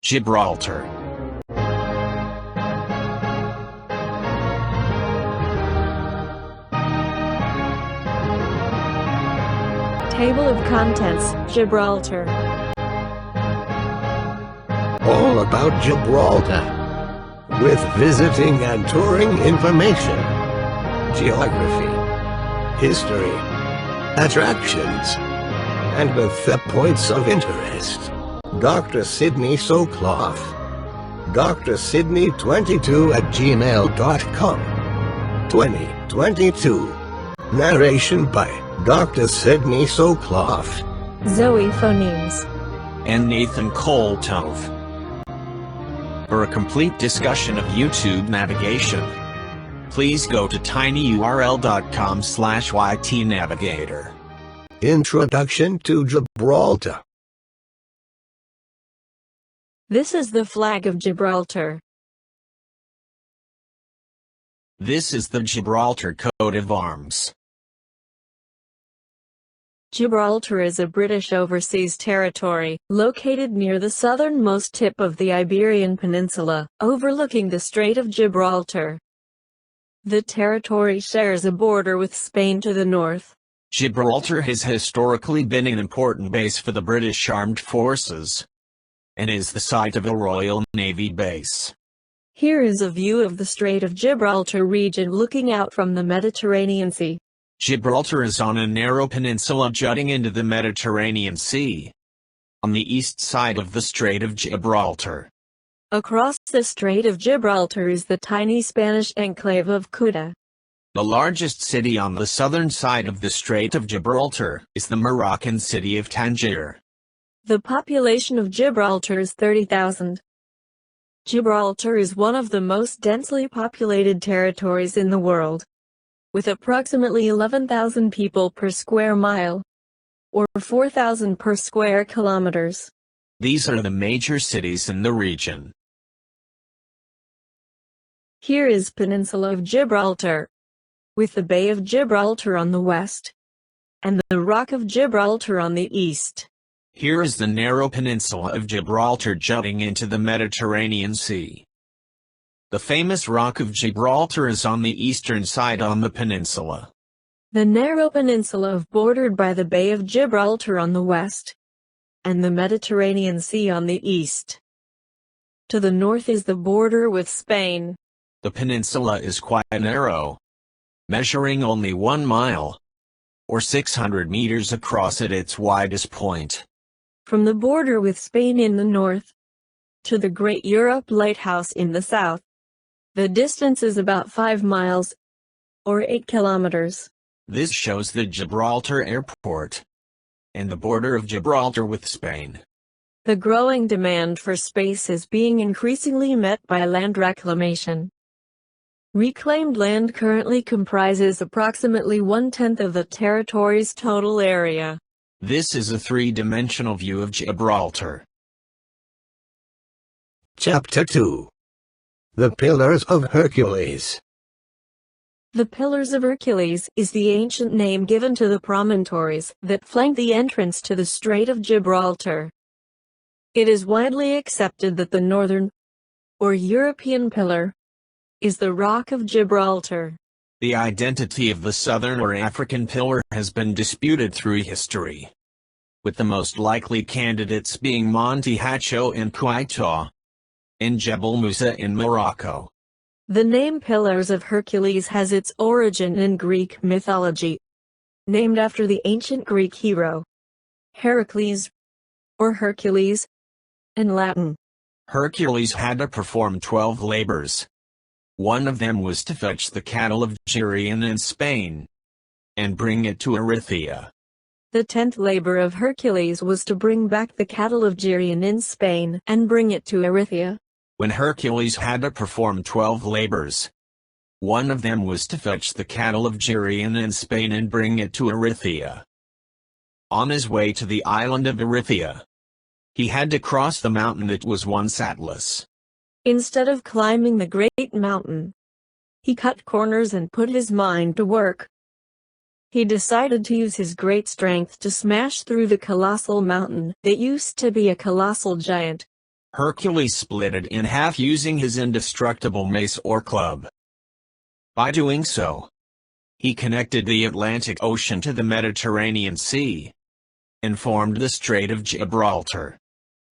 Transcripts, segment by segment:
Gibraltar. Table of Contents, Gibraltar. All about Gibraltar. With visiting and touring information. Geography. History. Attractions. And with the points of interest. Dr. Sydney Soclof. drsydney22@gmail.com. 2022. Narration by Dr. Sydney Soclof. Zoe Phonemes. And Nathan Koltov. For a complete discussion of YouTube navigation, please go to tinyurl.com/ytnavigator. Introduction to Gibraltar. This is the flag of Gibraltar. This is the Gibraltar coat of arms. Gibraltar is a British overseas territory, located near the southernmost tip of the Iberian Peninsula, overlooking the Strait of Gibraltar. The territory shares a border with Spain to the north. Gibraltar has historically been an important base for the British Armed Forces, and is the site of a Royal Navy base. Here is a view of the Strait of Gibraltar region looking out from the Mediterranean Sea. Gibraltar is on a narrow peninsula jutting into the Mediterranean Sea, on the east side of the Strait of Gibraltar. Across the Strait of Gibraltar is the tiny Spanish enclave of Ceuta. The largest city on the southern side of the Strait of Gibraltar is the Moroccan city of Tangier. The population of Gibraltar is 30,000. Gibraltar is one of the most densely populated territories in the world, with approximately 11,000 people per square mile, or 4,000 per square kilometers. These are the major cities in the region. Here is Peninsula of Gibraltar, with the Bay of Gibraltar on the west, and the Rock of Gibraltar on the east. Here is the narrow peninsula of Gibraltar jutting into the Mediterranean Sea. The famous Rock of Gibraltar is on the eastern side on the peninsula. The narrow peninsula bordered by the Bay of Gibraltar on the west, and the Mediterranean Sea on the east. To the north is the border with Spain. The peninsula is quite narrow, measuring only 1 mile, or 600 meters across at its widest point. From the border with Spain in the north, to the Great Europe Lighthouse in the south, the distance is about 5 miles, or 8 kilometers. This shows the Gibraltar Airport, and the border of Gibraltar with Spain. The growing demand for space is being increasingly met by land reclamation. Reclaimed land currently comprises approximately 1/10 of the territory's total area. This is a three-dimensional view of Gibraltar. Chapter 2. The Pillars of Hercules. The Pillars of Hercules is the ancient name given to the promontories that flank the entrance to the Strait of Gibraltar. It is widely accepted that the northern, or European pillar, is the Rock of Gibraltar. The identity of the southern or African pillar has been disputed through history, with the most likely candidates being Monte Hacho in Ceuta, and Jebel Musa in Morocco. The name Pillars of Hercules has its origin in Greek mythology, named after the ancient Greek hero, Heracles, or Hercules, in Latin. Hercules had to perform 12 labors. One of them was to fetch the cattle of Geryon in Spain, and bring it to Erythea. The 10th labor of Hercules was to bring back the cattle of Geryon in Spain and bring it to Erythea. When Hercules had to perform 12 labors, one of them was to fetch the cattle of Geryon in Spain and bring it to Erythea. On his way to the island of Erythea, he had to cross the mountain that was once Atlas. Instead of climbing the great mountain, he cut corners and put his mind to work. He decided to use his great strength to smash through the colossal mountain that used to be a colossal giant. Hercules split it in half using his indestructible mace or club. By doing so, he connected the Atlantic Ocean to the Mediterranean Sea and formed the Strait of Gibraltar.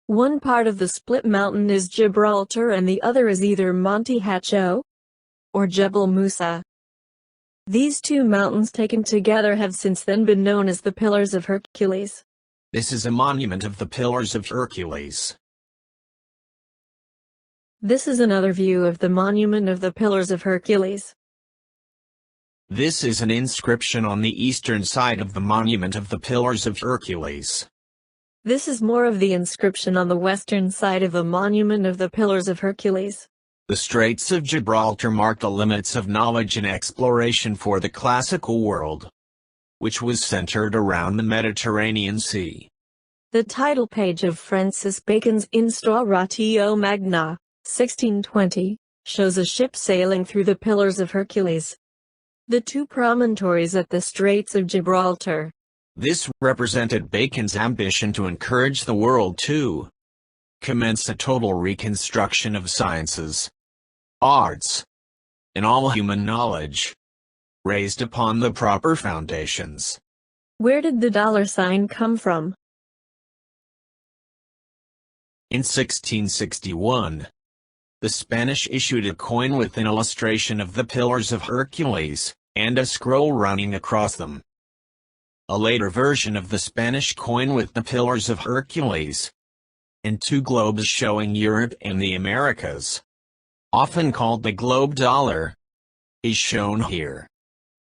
One part of the split mountain is Gibraltar and the other is either Monte Hacho or Jebel Musa. These two mountains taken together have since then been known as the Pillars of Hercules. This is a monument of the Pillars of Hercules. This is another view of the monument of the Pillars of Hercules. This is an inscription on the eastern side of the monument of the Pillars of Hercules. This is more of the inscription on the western side of the monument of the Pillars of Hercules. The Straits of Gibraltar mark the limits of knowledge and exploration for the classical world, which was centered around the Mediterranean Sea. The title page of Francis Bacon's Instauratio Magna, 1620, shows a ship sailing through the Pillars of Hercules. The two promontories at the Straits of Gibraltar. This represented Bacon's ambition to encourage the world to commence a total reconstruction of sciences, arts, and all human knowledge, raised upon the proper foundations. Where did the $sign come from? In 1661, the Spanish issued a coin with an illustration of the Pillars of Hercules, and a scroll running across them. A later version of the Spanish coin with the Pillars of Hercules, and two globes showing Europe and the Americas, often called the globe dollar, is shown here.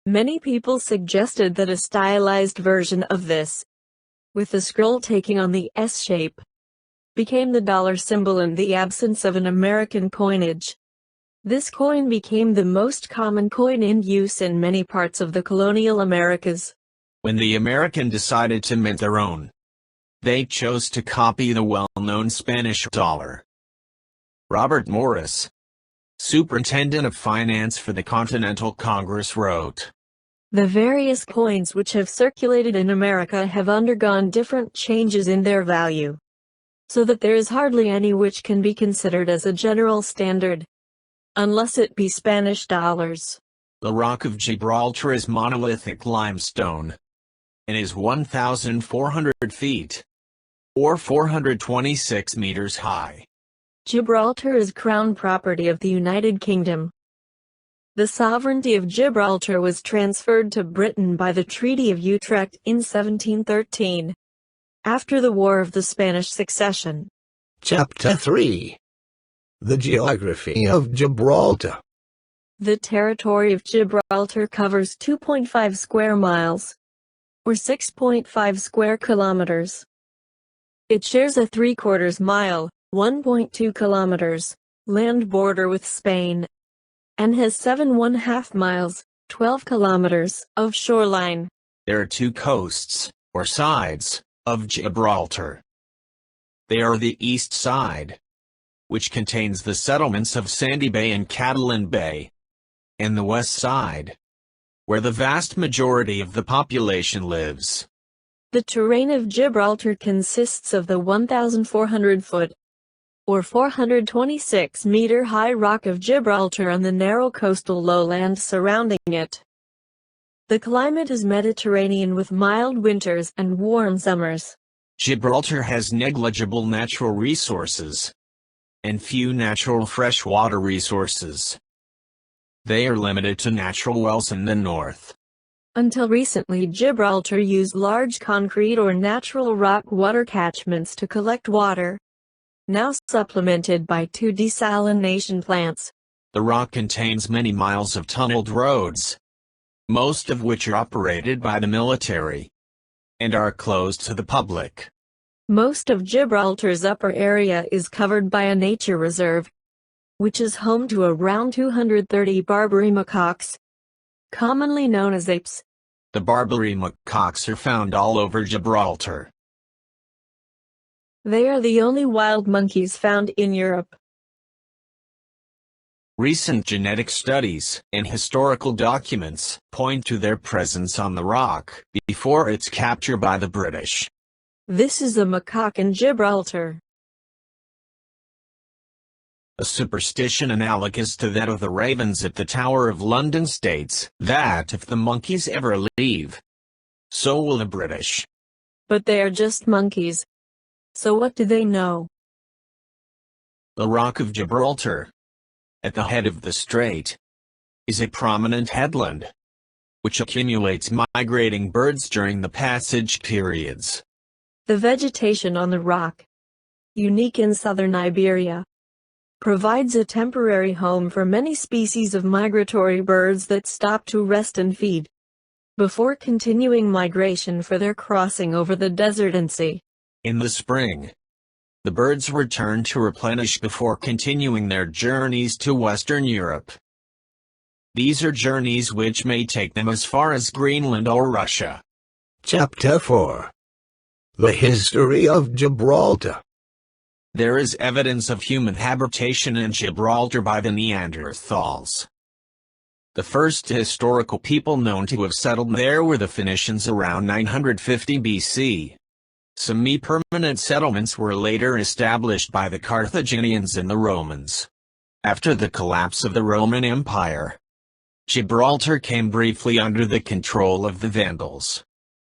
Many people suggested that a stylized version of this, with the scroll taking on the S shape, became the dollar symbol in the absence of an American coinage. This coin became the most common coin in use in many parts of the colonial Americas. When the American decided to mint their own, they chose to copy the well-known Spanish dollar. Robert Morris, Superintendent of Finance for the Continental Congress, wrote, "The various coins which have circulated in America have undergone different changes in their value, so that there is hardly any which can be considered as a general standard, unless it be Spanish dollars." The Rock of Gibraltar is monolithic limestone, and is 1,400 feet, or 426 meters high. Gibraltar is crown property of the United Kingdom. The sovereignty of Gibraltar was transferred to Britain by the Treaty of Utrecht in 1713, after the War of the Spanish Succession. Chapter 3. The Geography of Gibraltar. The territory of Gibraltar covers 2.5 square miles, or 6.5 square kilometers. It shares a 3/4 mile, 1.2 kilometers, land border with Spain, and has 7½ miles, 12 kilometers, of shoreline. There are two coasts, or sides, of Gibraltar. They are the east side, which contains the settlements of Sandy Bay and Catalan Bay, and the west side, where the vast majority of the population lives. The terrain of Gibraltar consists of the 1,400-foot, or 426-meter-high rock of Gibraltar and the narrow coastal lowland surrounding it. The climate is Mediterranean with mild winters and warm summers. Gibraltar has negligible natural resources, and few natural freshwater resources. They are limited to natural wells in the north. Until recently, Gibraltar used large concrete or natural rock water catchments to collect water, now supplemented by 2 desalination plants. The rock contains many miles of tunneled roads, most of which are operated by the military, and are closed to the public. Most of Gibraltar's upper area is covered by a nature reserve, which is home to around 230 Barbary macaques, commonly known as apes. The Barbary macaques are found all over Gibraltar. They are the only wild monkeys found in Europe. Recent genetic studies and historical documents point to their presence on the rock before its capture by the British. This is a macaque in Gibraltar. A superstition analogous to that of the ravens at the Tower of London states that if the monkeys ever leave, so will the British. But they are just monkeys. So what do they know? The Rock of Gibraltar, at the head of the strait, is a prominent headland, which accumulates migrating birds during the passage periods. The vegetation on the rock, unique in southern Iberia, provides a temporary home for many species of migratory birds that stop to rest and feed, before continuing migration for their crossing over the desert and sea. In the spring, the birds return to replenish before continuing their journeys to Western Europe. These are journeys which may take them as far as Greenland or Russia. Chapter 4. The History of Gibraltar. There is evidence of human habitation in Gibraltar by the Neanderthals. The first historical people known to have settled there were the Phoenicians around 950 BC. Semi-permanent settlements were later established by the Carthaginians and the Romans. After the collapse of the Roman Empire, Gibraltar came briefly under the control of the Vandals,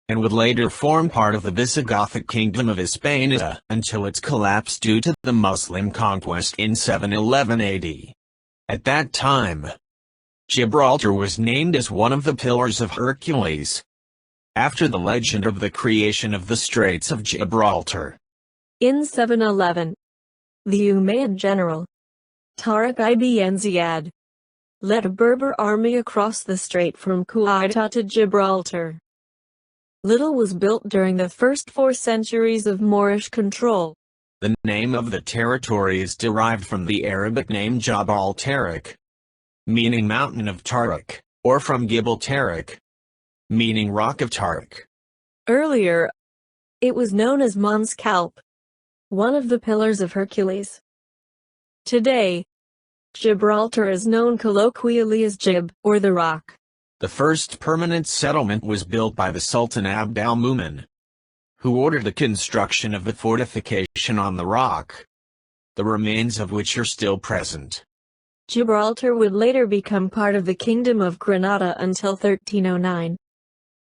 and would later form part of the Visigothic kingdom of Hispania until its collapse due to the Muslim conquest in 711 AD. At that time, Gibraltar was named as one of the Pillars of Hercules, after the legend of the creation of the Straits of Gibraltar. In 711, the Umayyad general, Tariq ibn Ziyad, led a Berber army across the strait from Ceuta to Gibraltar. Little was built during the first 4 centuries of Moorish control. The name of the territory is derived from the Arabic name Jabal Tariq, meaning Mountain of Tariq, or from Gibel Tariq, meaning Rock of Tariq. Earlier, it was known as Mons Calpe, one of the Pillars of Hercules. Today, Gibraltar is known colloquially as Gib, or the Rock. The first permanent settlement was built by the Sultan Abd al-Mumin, who ordered the construction of the fortification on the rock, the remains of which are still present. Gibraltar would later become part of the Kingdom of Granada until 1309,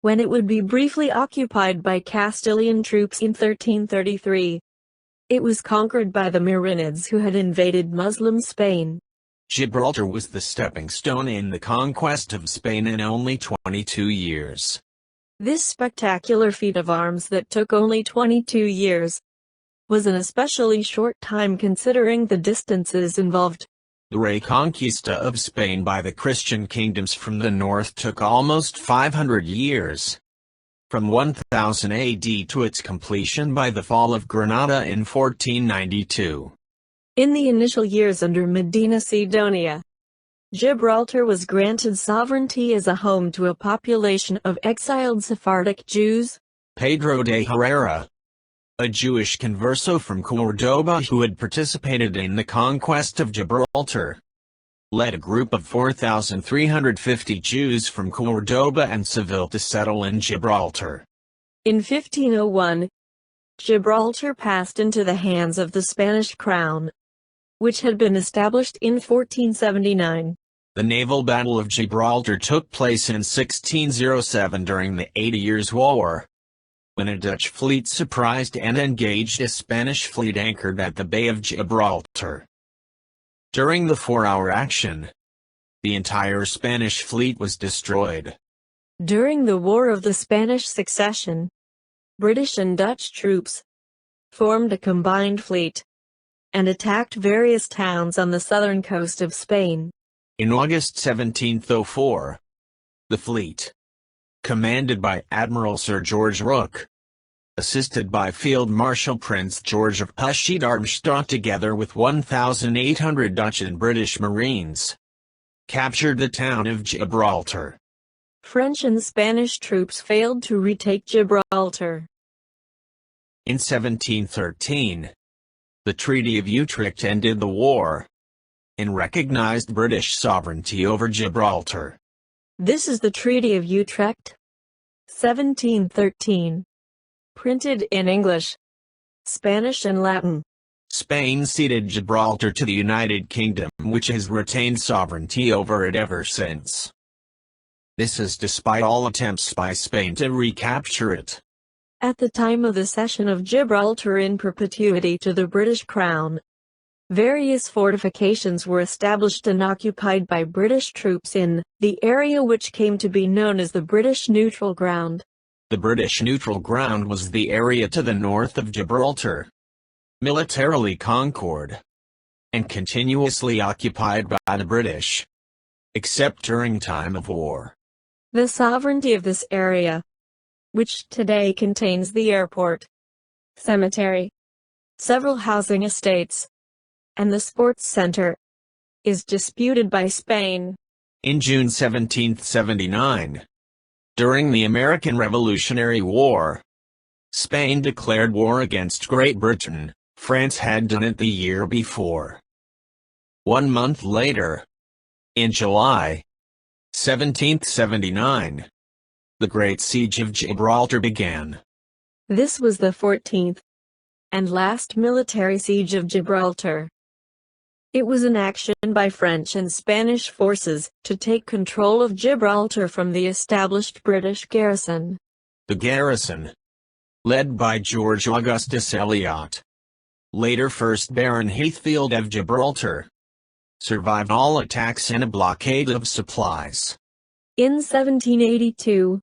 when it would be briefly occupied by Castilian troops in 1333. It was conquered by the Marinids who had invaded Muslim Spain. Gibraltar was the stepping stone in the conquest of Spain in only 22 years. This spectacular feat of arms that took only 22 years was an especially short time considering the distances involved. The Reconquista of Spain by the Christian kingdoms from the north took almost 500 years, from 1000 AD to its completion by the fall of Granada in 1492. In the initial years under Medina Sidonia, Gibraltar was granted sovereignty as a home to a population of exiled Sephardic Jews. Pedro de Herrera, a Jewish converso from Cordoba who had participated in the conquest of Gibraltar, led a group of 4,350 Jews from Cordoba and Seville to settle in Gibraltar. In 1501, Gibraltar passed into the hands of the Spanish crown, which had been established in 1479. The naval battle of Gibraltar took place in 1607 during the 80 Years' War, when a Dutch fleet surprised and engaged a Spanish fleet anchored at the Bay of Gibraltar. During the 4-hour action, the entire Spanish fleet was destroyed. During the War of the Spanish Succession, British and Dutch troops formed a combined fleet and attacked various towns on the southern coast of Spain. In August 1704, the fleet, commanded by Admiral Sir George Rooke, assisted by Field Marshal Prince George of Darmstadt together with 1,800 Dutch and British Marines, captured the town of Gibraltar. French and Spanish troops failed to retake Gibraltar. In 1713, the Treaty of Utrecht ended the war and recognized British sovereignty over Gibraltar. This is the Treaty of Utrecht, 1713. Printed in English, Spanish and Latin. Spain ceded Gibraltar to the United Kingdom, which has retained sovereignty over it ever since. This is despite all attempts by Spain to recapture it. At the time of the cession of Gibraltar in perpetuity to the British Crown, various fortifications were established and occupied by British troops in the area which came to be known as the British Neutral Ground. The British Neutral Ground was the area to the north of Gibraltar, militarily conquered and continuously occupied by the British, except during time of war. The sovereignty of this area, which today contains the airport, cemetery, several housing estates, and the sports center, is disputed by Spain. In June 1779, during the American Revolutionary War, Spain declared war against Great Britain. France had done it the year before. 1 month later, in July 1779, the Great Siege of Gibraltar began. This was the 14th and last military siege of Gibraltar. It was an action by French and Spanish forces to take control of Gibraltar from the established British garrison. The garrison, led by George Augustus Eliot, later 1st Baron Heathfield of Gibraltar, survived all attacks and a blockade of supplies. In 1782,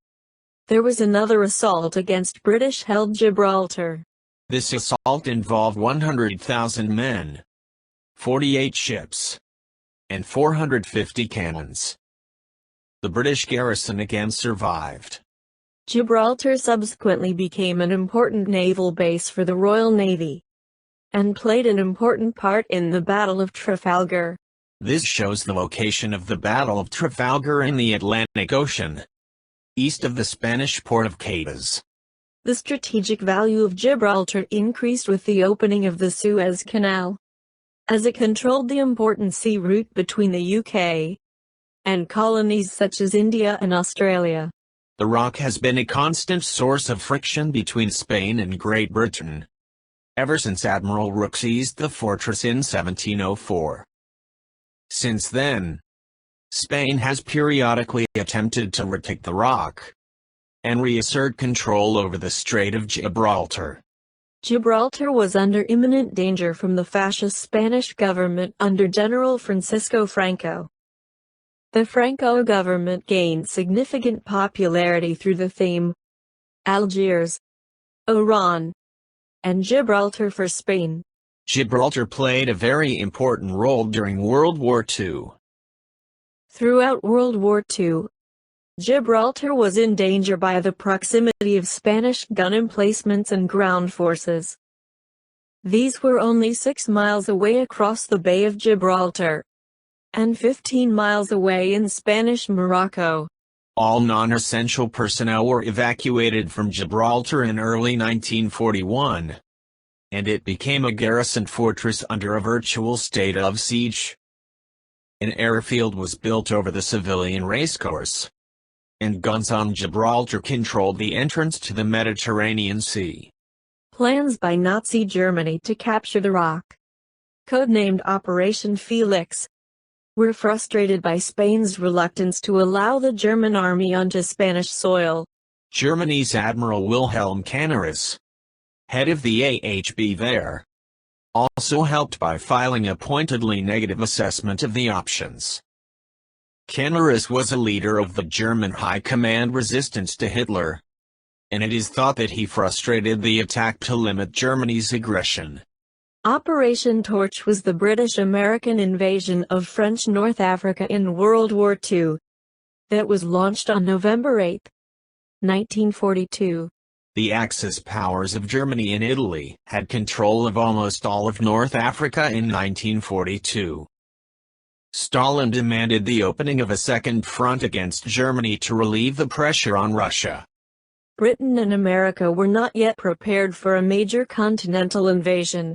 there was another assault against British-held Gibraltar. This assault involved 100,000 men, 48 ships, and 450 cannons. The British garrison again survived. Gibraltar subsequently became an important naval base for the Royal Navy, and played an important part in the Battle of Trafalgar. This shows the location of the Battle of Trafalgar in the Atlantic Ocean, east of the Spanish port of Cadiz. The strategic value of Gibraltar increased with the opening of the Suez Canal, as it controlled the important sea route between the UK and colonies such as India and Australia. The rock has been a constant source of friction between Spain and Great Britain, ever since Admiral Rooke seized the fortress in 1704. Since then, Spain has periodically attempted to retake the rock and reassert control over the Strait of Gibraltar. Gibraltar was under imminent danger from the fascist Spanish government under General Francisco Franco. The Franco government gained significant popularity through the theme Algiers, Oran, and Gibraltar for Spain. Gibraltar played a very important role during World War II. Throughout World War II, Gibraltar was in danger by the proximity of Spanish gun emplacements and ground forces. These were only 6 miles away across the Bay of Gibraltar, and 15 miles away in Spanish Morocco. All non-essential personnel were evacuated from Gibraltar in early 1941, and it became a garrisoned fortress under a virtual state of siege. An airfield was built over the civilian racecourse, and guns on Gibraltar controlled the entrance to the Mediterranean Sea. Plans by Nazi Germany to capture the rock, codenamed Operation Felix, were frustrated by Spain's reluctance to allow the German army onto Spanish soil. Germany's Admiral Wilhelm Canaris, head of the AHB there, also helped by filing a pointedly negative assessment of the options. Canaris was a leader of the German High Command resistance to Hitler, and it is thought that he frustrated the attack to limit Germany's aggression. Operation Torch was the British-American invasion of French North Africa in World War II that was launched on November 8, 1942. The Axis powers of Germany and Italy had control of almost all of North Africa in 1942. Stalin demanded the opening of a second front against Germany to relieve the pressure on Russia. Britain and America were not yet prepared for a major continental invasion,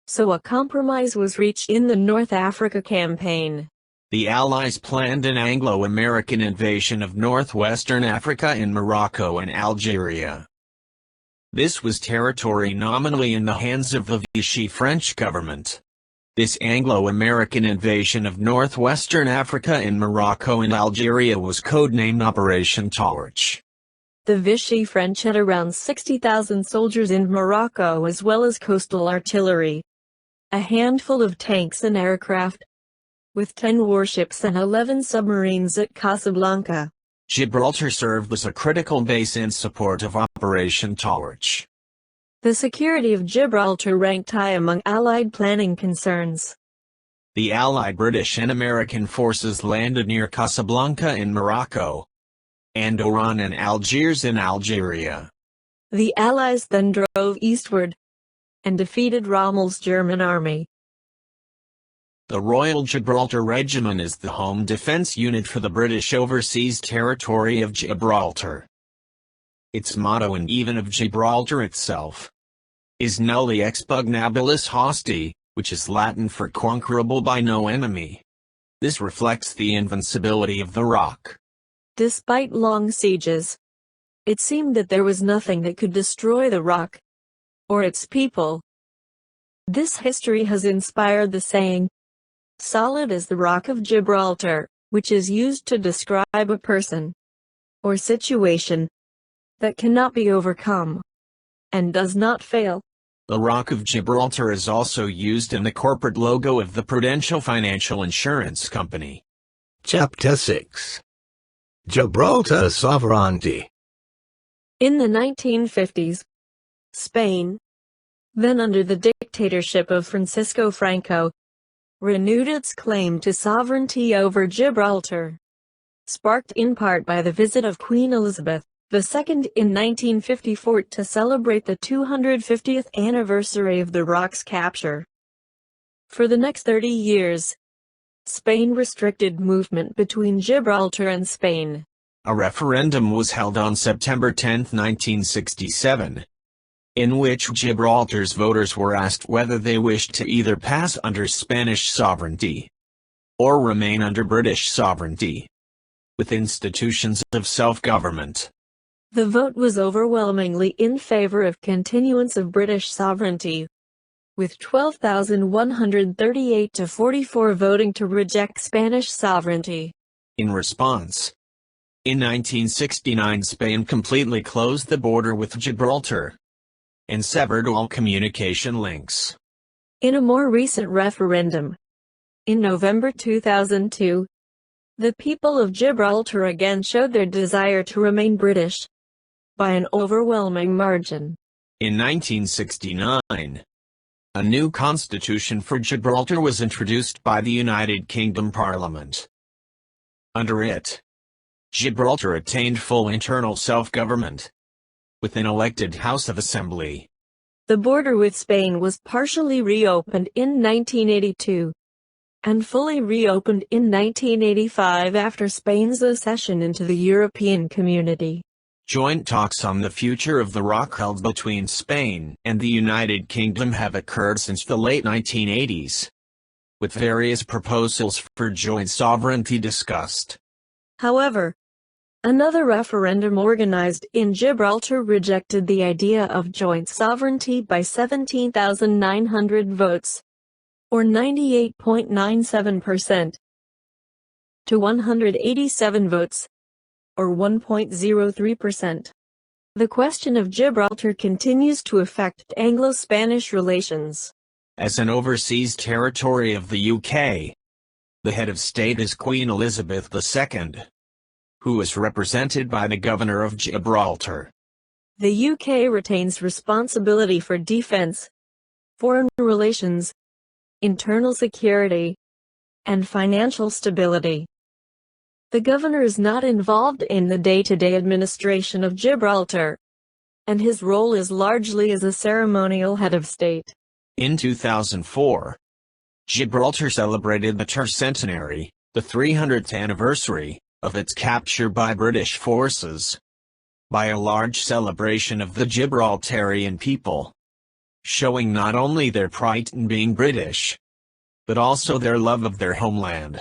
so a compromise was reached in the North Africa campaign. The Allies planned an Anglo-American invasion of northwestern Africa in Morocco and Algeria. This was territory nominally in the hands of the Vichy French government. This Anglo-American invasion of northwestern Africa and Morocco and Algeria was codenamed Operation Torch. The Vichy French had around 60,000 soldiers in Morocco as well as coastal artillery, a handful of tanks and aircraft, with 10 warships and 11 submarines at Casablanca. Gibraltar served as a critical base in support of Operation Torch. The security of Gibraltar ranked high among Allied planning concerns. The Allied British and American forces landed near Casablanca in Morocco, and Oran and Algiers in Algeria. The Allies then drove eastward and defeated Rommel's German army. The Royal Gibraltar Regiment is the home defense unit for the British Overseas Territory of Gibraltar. Its motto, and even of Gibraltar itself, is Nulli expugnabilis hosti, which is Latin for conquerable by no enemy. This reflects the invincibility of the rock. Despite long sieges, it seemed that there was nothing that could destroy the rock or its people. This history has inspired the saying, "Solid as the Rock of Gibraltar," which is used to describe a person or situation that cannot be overcome and does not fail. The Rock of Gibraltar is also used in the corporate logo of the Prudential Financial Insurance Company. Chapter 6. Gibraltar Sovereignty. In the 1950s, Spain, then under the dictatorship of Francisco Franco, renewed its claim to sovereignty over Gibraltar, sparked in part by the visit of Queen Elizabeth II in 1954 to celebrate the 250th anniversary of the rock's capture. For the next 30 years, Spain restricted movement between Gibraltar and Spain. A referendum was held on September 10, 1967, in which Gibraltar's voters were asked whether they wished to either pass under Spanish sovereignty or remain under British sovereignty, with institutions of self-government. The vote was overwhelmingly in favor of continuance of British sovereignty, with 12,138 to 44 voting to reject Spanish sovereignty. In response, in 1969 Spain completely closed the border with Gibraltar and severed all communication links. In a more recent referendum, in November 2002, the people of Gibraltar again showed their desire to remain British by an overwhelming margin. In 1969, a new constitution for Gibraltar was introduced by the United Kingdom Parliament. Under it, Gibraltar attained full internal self-government, with an elected House of Assembly. The border with Spain was partially reopened in 1982, and fully reopened in 1985 after Spain's accession into the European Community. Joint talks on the future of the rock held between Spain and the United Kingdom have occurred since the late 1980s, with various proposals for joint sovereignty discussed. However, another referendum organized in Gibraltar rejected the idea of joint sovereignty by 17,900 votes, or 98.97%, to 187 votes, or 1.03%. The question of Gibraltar continues to affect Anglo-Spanish relations. As an overseas territory of the UK, the head of state is Queen Elizabeth II, who is represented by the Governor of Gibraltar. The UK retains responsibility for defense, foreign relations, internal security, and financial stability. The governor is not involved in the day-to-day administration of Gibraltar, and his role is largely as a ceremonial head of state. In 2004, Gibraltar celebrated the tercentenary, the 300th anniversary, of its capture by British forces, by a large celebration of the Gibraltarian people, showing not only their pride in being British, but also their love of their homeland,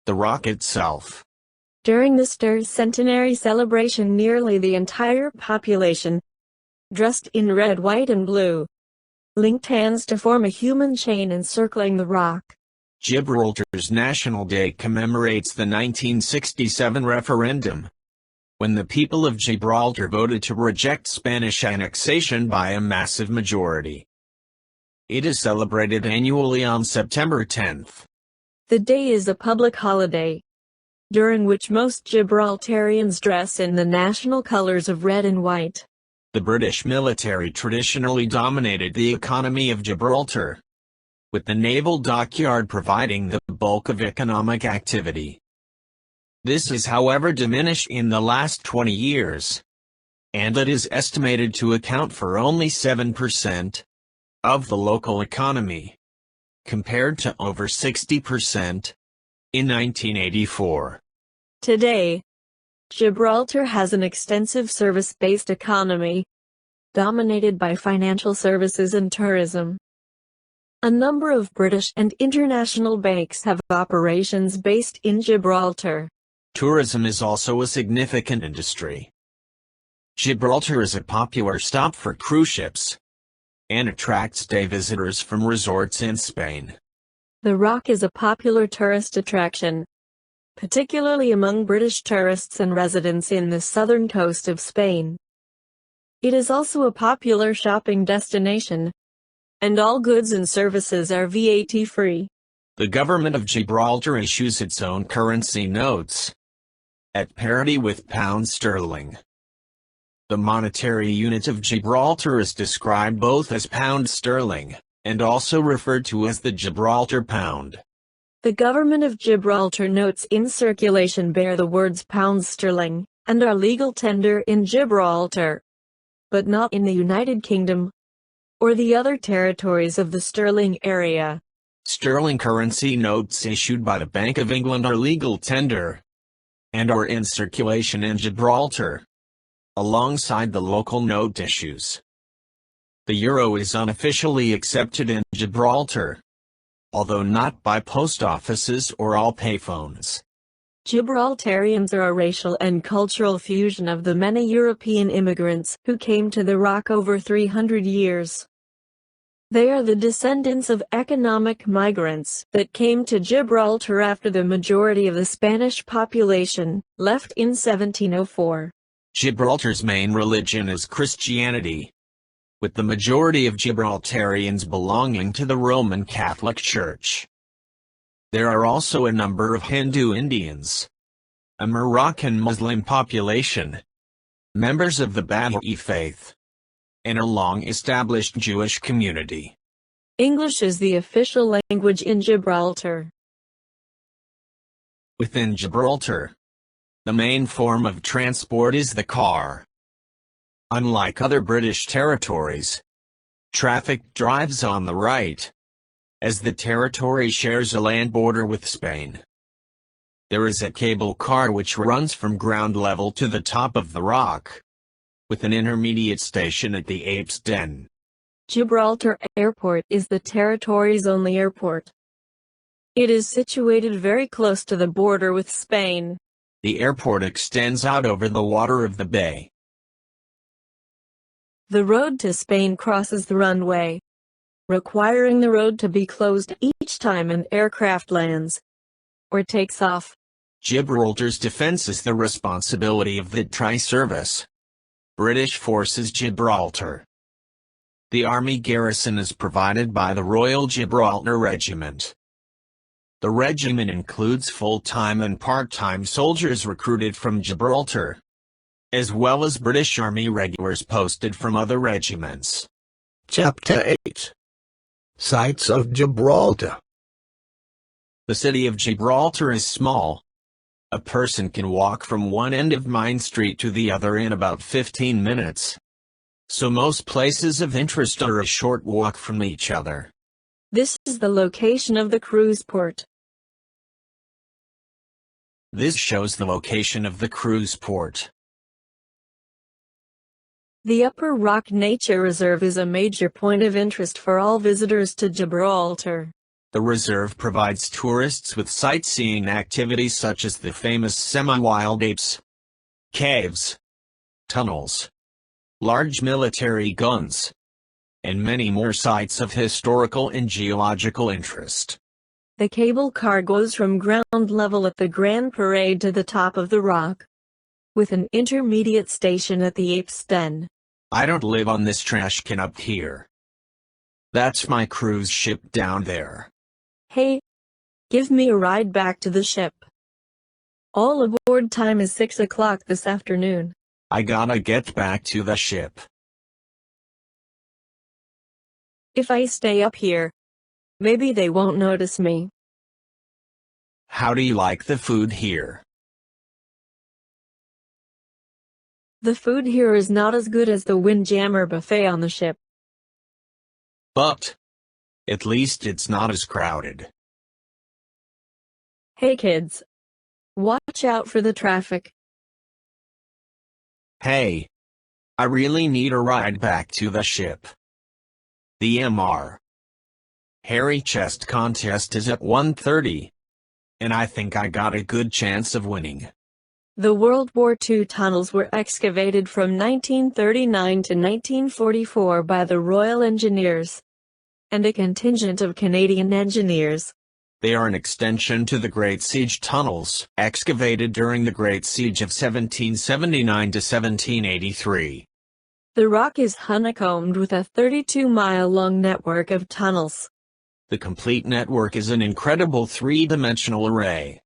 the rock itself. During this centenary celebration, nearly the entire population, dressed in red, white, and blue, linked hands to form a human chain encircling the rock. Gibraltar's National Day commemorates the 1967 referendum, when the people of Gibraltar voted to reject Spanish annexation by a massive majority. It is celebrated annually on September 10th. The day is a public holiday, during which most Gibraltarians dress in the national colors of red and white. The British military traditionally dominated the economy of Gibraltar, with the naval dockyard providing the bulk of economic activity. This has however diminished in the last 20 years, and it is estimated to account for only 7% of the local economy, compared to over 60% in 1984. Today, Gibraltar has an extensive service-based economy, dominated by financial services and tourism. A number of British and international banks have operations based in Gibraltar. Tourism is also a significant industry. Gibraltar is a popular stop for cruise ships, and attracts day visitors from resorts in Spain. The Rock is a popular tourist attraction, particularly among British tourists and residents in the southern coast of Spain. It is also a popular shopping destination, and all goods and services are VAT-free. The government of Gibraltar issues its own currency notes, at parity with pound sterling. The monetary unit of Gibraltar is described both as pound sterling, and also referred to as the Gibraltar pound. The government of Gibraltar notes in circulation bear the words pounds sterling, and are legal tender in Gibraltar, but not in the United Kingdom, or the other territories of the sterling area. Sterling currency notes issued by the Bank of England are legal tender, and are in circulation in Gibraltar, alongside the local note issues. The euro is unofficially accepted in Gibraltar, although not by post offices or all payphones. Gibraltarians are a racial and cultural fusion of the many European immigrants who came to the Rock over 300 years. They are the descendants of economic migrants that came to Gibraltar after the majority of the Spanish population left in 1704. Gibraltar's main religion is Christianity, with the majority of Gibraltarians belonging to the Roman Catholic Church. There are also a number of Hindu Indians, a Moroccan Muslim population, members of the Baha'i faith, and a long-established Jewish community. English is the official language in Gibraltar. Within Gibraltar, the main form of transport is the car. Unlike other British territories, traffic drives on the right, as the territory shares a land border with Spain. There is a cable car which runs from ground level to the top of the rock, with an intermediate station at the Ape's Den. Gibraltar Airport is the territory's only airport. It is situated very close to the border with Spain. The airport extends out over the water of the bay. The road to Spain crosses the runway, requiring the road to be closed each time an aircraft lands or takes off. Gibraltar's defense is the responsibility of the Tri-Service, British Forces Gibraltar. The army garrison is provided by the Royal Gibraltar Regiment. The regiment includes full-time and part-time soldiers recruited from Gibraltar, as well as British Army regulars posted from other regiments. Chapter 8. Sights of Gibraltar. The city of Gibraltar is small. A person can walk from one end of Main Street to the other in about 15 minutes. So most places of interest are a short walk from each other. This is the location of the cruise port. This shows the location of the cruise port. The Upper Rock Nature Reserve is a major point of interest for all visitors to Gibraltar. The reserve provides tourists with sightseeing activities such as the famous semi-wild apes, caves, tunnels, large military guns, and many more sites of historical and geological interest. The cable car goes from ground level at the Grand Parade to the top of the rock, with an intermediate station at the Ape's Den. I don't live on this trash can up here. That's my cruise ship down there. Hey, give me a ride back to the ship. All aboard time is 6 o'clock this afternoon. I gotta get back to the ship. If I stay up here, maybe they won't notice me. How do you like the food here? The food here is not as good as the Windjammer buffet on the ship. But at least it's not as crowded. Hey kids, watch out for the traffic. Hey, I really need a ride back to the ship. The MR Hairy Chest contest is at 1:30, and I think I got a good chance of winning. The World War II tunnels were excavated from 1939 to 1944 by the Royal Engineers and a contingent of Canadian engineers. They are an extension to the Great Siege tunnels, excavated during the Great Siege of 1779 to 1783. The rock is honeycombed with a 32-mile-long network of tunnels. The complete network is an incredible three-dimensional array.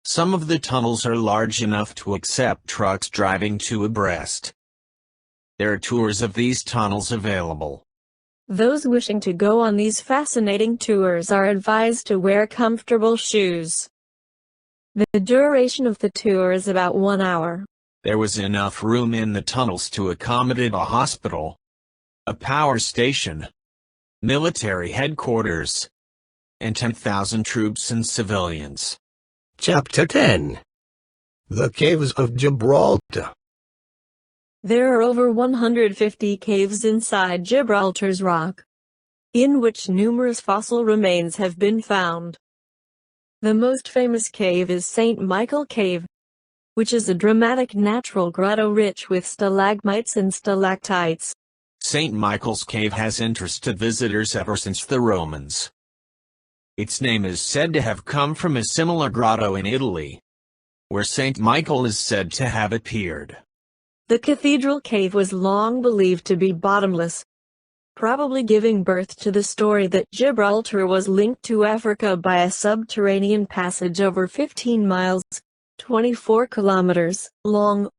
Some of the tunnels are large enough to accept trucks driving two abreast. There are tours of these tunnels available. Those wishing to go on these fascinating tours are advised to wear comfortable shoes. The duration of the tour is about 1 hour. There was enough room in the tunnels to accommodate a hospital, a power station, military headquarters, and 10,000 troops and civilians. Chapter 10. The Caves of Gibraltar. There are over 150 caves inside Gibraltar's rock, in which numerous fossil remains have been found. The most famous cave is St. Michael Cave, which is a dramatic natural grotto rich with stalagmites and stalactites. St. Michael's Cave has interested visitors ever since the Romans. Its name is said to have come from a similar grotto in Italy, where St. Michael is said to have appeared. The cathedral cave was long believed to be bottomless, probably giving birth to the story that Gibraltar was linked to Africa by a subterranean passage over 15 miles, 24 kilometers, long,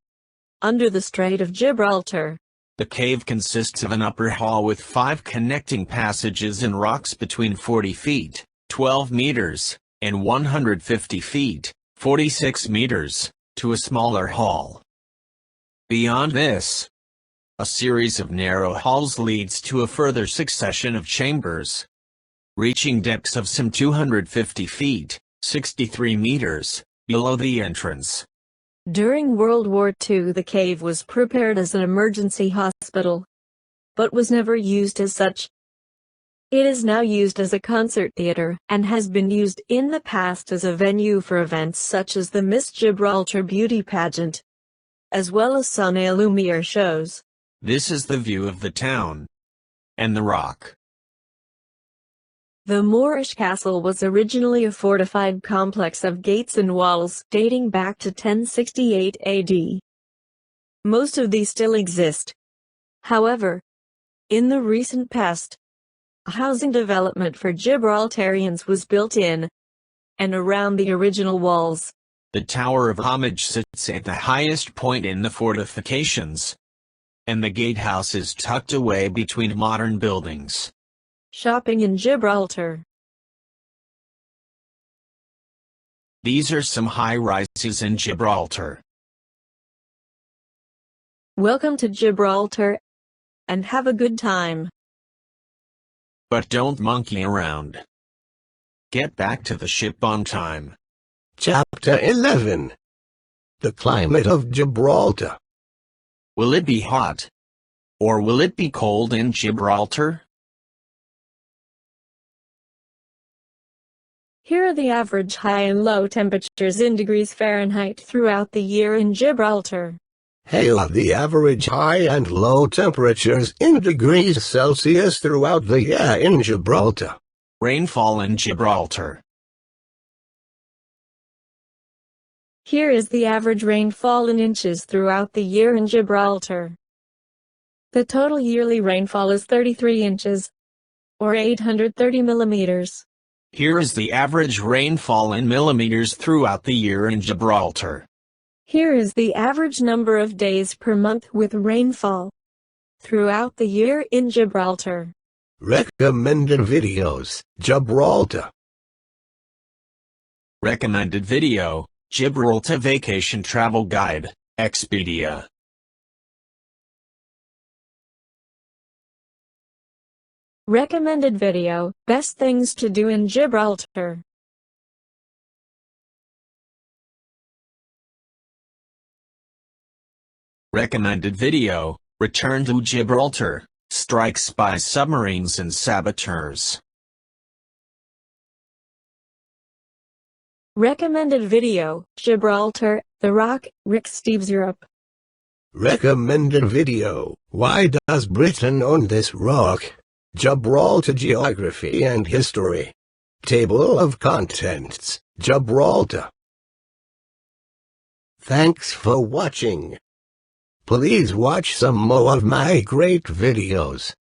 under the Strait of Gibraltar. The cave consists of an upper hall with 5 connecting passages in rocks between 40 feet, 12 meters, and 150 feet, 46 meters, to a smaller hall. Beyond this, a series of narrow halls leads to a further succession of chambers, reaching depths of some 250 feet, 63 meters, below the entrance. During World War II, the cave was prepared as an emergency hospital, but was never used as such. It is now used as a concert theater, and has been used in the past as a venue for events such as the Miss Gibraltar Beauty Pageant, as well as Soleil Lumiere shows. This is the view of the town and the rock. The Moorish castle was originally a fortified complex of gates and walls dating back to 1068 AD. Most of these still exist. However, in the recent past, a housing development for Gibraltarians was built in and around the original walls. The Tower of Homage sits at the highest point in the fortifications, and the gatehouse is tucked away between modern buildings. Shopping in Gibraltar. These are some high-rises in Gibraltar. Welcome to Gibraltar, and have a good time. But don't monkey around. Get back to the ship on time. Chapter 11. The Climate of Gibraltar. Will it be hot? Or will it be cold in Gibraltar? Here are the average high and low temperatures in degrees Fahrenheit throughout the year in Gibraltar. Hail the average high and low temperatures in degrees Celsius throughout the year in Gibraltar. Rainfall in Gibraltar. Here is the average rainfall in inches throughout the year in Gibraltar. The total yearly rainfall is 33 inches, or 830 millimeters. Here is the average rainfall in millimeters throughout the year in Gibraltar. Here is the average number of days per month with rainfall throughout the year in Gibraltar. Recommended videos, Gibraltar. Recommended video, Gibraltar Vacation Travel Guide, Expedia. Recommended video, Best Things to Do in Gibraltar. Recommended video, Return to Gibraltar, Strikes by Submarines and Saboteurs. Recommended video, Gibraltar, The Rock, Rick Steves Europe. Recommended video, Why Does Britain Own This Rock? Gibraltar Geography and History. Table of Contents, Gibraltar. Thanks for watching. Please watch some more of my great videos.